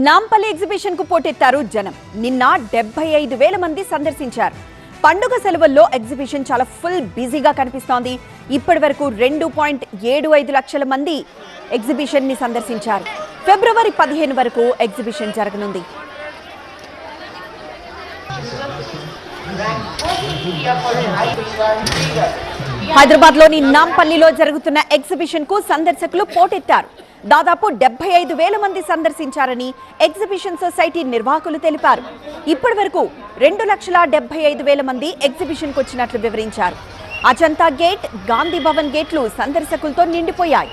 Nampally exhibition కు పోటెత్తారు జనం. నిన్న 75,000 మంది సందర్శించారు. పండుగ సెలవుల్లో ఎగ్జిబిషన్ చాలా ఫుల్ బిజీగా కనిపిస్తోంది. ఇప్పటివరకు 2.75 లక్షల మంది ఎగ్జిబిషన్ ని సందర్శించారు. ఫిబ్రవరి 15 వరకు ఎగ్జిబిషన్ జరగనుంది. హైదరాబాద్ లోని నాంపల్లిలో జరుగుతున్న ఎగ్జిబిషన్ కు సందర్శకులు పోటెత్తారు. దాదాపు 75,000 మంది సందర్శించారని ఎగ్జిబిషన్ సొసైటీ నిర్వాహకులు తెలిపారు. ఇప్పటి వరకు 2,75,000 మంది ఎగ్జిబిషన్ కు వచ్చినట్లు వివరించారు. అజంతా గేట్, గాంధీ భవన్ గేట్లు సందర్శకులతో నిండిపోయాయి.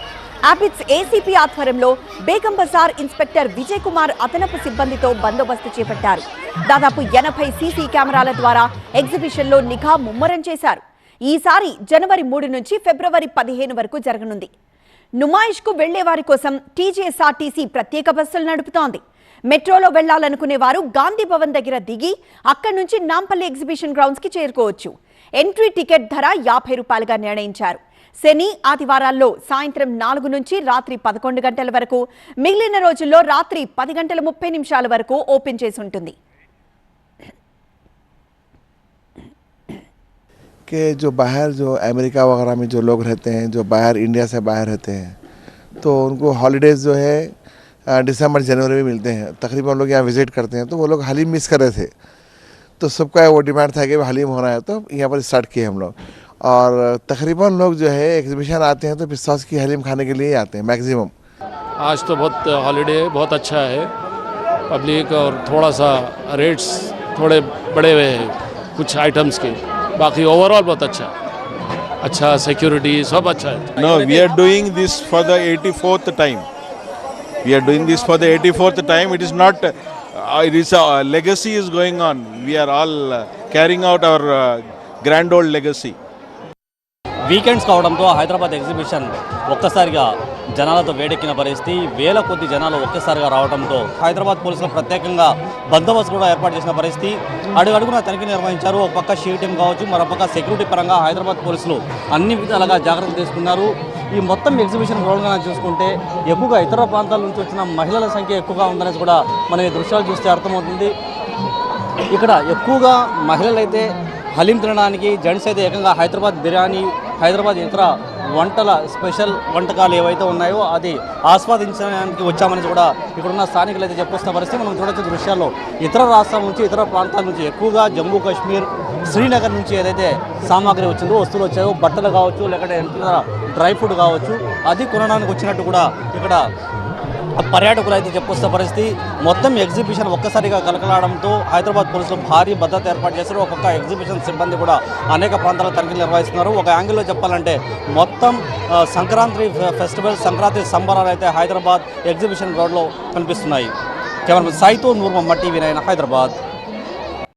ఆపిట్స్ ఏసీపీ ఆధ్వర్యంలో బేగం బజార్ ఇన్స్పెక్టర్ విజయ్ కుమార్ అదనపు సిబ్బందితో బందోబస్తు చేపట్టారు. దాదాపు 80 సీసీ కెమెరాల ద్వారా ఎగ్జిబిషన్ లో నిఘా ముమ్మరం చేశారు. ఈసారి జనవరి 3 నుంచి ఫిబ్రవరి 15 వరకు జరగనుంది. నుమాయిష్ కు వెళ్లే వారి కోసం టీజీఎస్ఆర్టీసీ ప్రత్యేక బస్సులు నడుపుతోంది. మెట్రోలో వెళ్లాలనుకునే వారు గాంధీ భవన్ దగ్గర దిగి అక్కడి నుంచి నాంపల్లి ఎగ్జిబిషన్ గ్రౌండ్స్ కి చేరుకోవచ్చు. ఎంట్రీ టికెట్ ధర 50 రూపాయలుగా నిర్ణయించారు. శని, ఆదివారాల్లో సాయంత్రం 4 నుంచి రాత్రి 11 గంటల వరకు, మిగిలిన రోజుల్లో రాత్రి 10 గంటల 30 నిమిషాల వరకు ఓపెన్ చేసి ఉంటుంది. कि जो बाहर जो अमेरिका वगैरह में जो लोग रहते हैं, जो बाहर इंडिया से बाहर रहते हैं, तो उनको हॉलीडेज़ जो है दिसंबर जनवरी में मिलते हैं. तकरीबन लोग यहाँ विज़िट करते हैं, तो वो लोग हलीम मिस कर रहे थे, तो सबका वो डिमांड था कि हलीम होना है, तो यहाँ पर स्टार्ट किए हम लोग. और तकरीबन लोग जो है एग्जीबिशन आते हैं तो पिस्तास की हलीम खाने के लिए आते हैं मैक्सिमम. आज तो बहुत हॉलीडे बहुत अच्छा है. पब्लिक और थोड़ा सा रेट्स थोड़े बड़े हुए हैं कुछ आइटम्स के, बाकी ओवरऑल बहुत अच्छा सिक्योरिटी सब अच्छा है. No, we are doing this for the 84th time. We are doing this for the 84th time. It is not, it is a legacy is going on. We are all carrying out our grand old legacy. Weekends కావడంతో Hyderabad exhibition ఒక్కసారిగా జనాలతో వేడెక్కిన పరిస్థితి. వేల కొద్ది జనాలు ఒక్కసారిగా రావడంతో హైదరాబాద్ పోలీసులు ప్రత్యేకంగా బందోబస్తు కూడా ఏర్పాటు చేసిన పరిస్థితి. అడుగడుగున తనిఖీ నిర్వహించారు. ఒక పక్క షీటింగ్ కావచ్చు, మరొక సెక్యూరిటీ పరంగా హైదరాబాద్ పోలీసులు అన్ని విధాలుగా జాగ్రత్తలు తీసుకున్నారు. ఈ మొత్తం ఎగ్జిబిషన్ రోడ్గా చూసుకుంటే ఎక్కువగా ఇతర ప్రాంతాల నుంచి వచ్చిన మహిళల సంఖ్య ఎక్కువగా ఉందనేసి కూడా మనం ఈ దృశ్యాలు చూస్తే అర్థమవుతుంది. ఇక్కడ ఎక్కువగా మహిళలైతే హలీం తినడానికి, జెంట్స్ అయితే ఏకంగా హైదరాబాద్ బిర్యానీ, హైదరాబాద్ ఇతర వంటల స్పెషల్ వంటకాలు ఏవైతే ఉన్నాయో అది ఆస్వాదించడానికి వచ్చామని కూడా ఇక్కడున్న స్థానికులు అయితే చెప్పొస్తున్న పరిస్థితి మనం చూడొచ్చు దృశ్యాల్లో. ఇతర రాష్ట్రాల నుంచి, ఇతర ప్రాంతాల నుంచి ఎక్కువగా జమ్మూ కాశ్మీర్, శ్రీనగర్ నుంచి ఏదైతే సామాగ్రి వచ్చిందో, వస్తువులు వచ్చాయో, బట్టలు కావచ్చు, లేకపోతే ఇతర డ్రై ఫ్రూట్ కావచ్చు, అది కొనడానికి వచ్చినట్టు కూడా ఇక్కడ పర్యాటకులు అయితే చెప్పొస్తున్న పరిస్థితి. మొత్తం ఎగ్జిబిషన్ ఒక్కసారిగా కలకలాడంతో హైదరాబాద్ పోలీసులు భారీ భద్రత ఏర్పాటు చేశారు. ఒక్కొక్క ఎగ్జిబిషన్ సిబ్బంది కూడా అనేక ప్రాంతాల తనిఖీలు నిర్వహిస్తున్నారు. ఒక యాంగిల్లో చెప్పాలంటే మొత్తం సంక్రాంతి ఫెస్టివల్, సంక్రాంతి సంబరాలు అయితే హైదరాబాద్ ఎగ్జిబిషన్ రోడ్లో కనిపిస్తున్నాయి. కెమెరామెన్ సాయితో నూర్ మొహమ్మద్, టీవీ 9 హైదరాబాద్.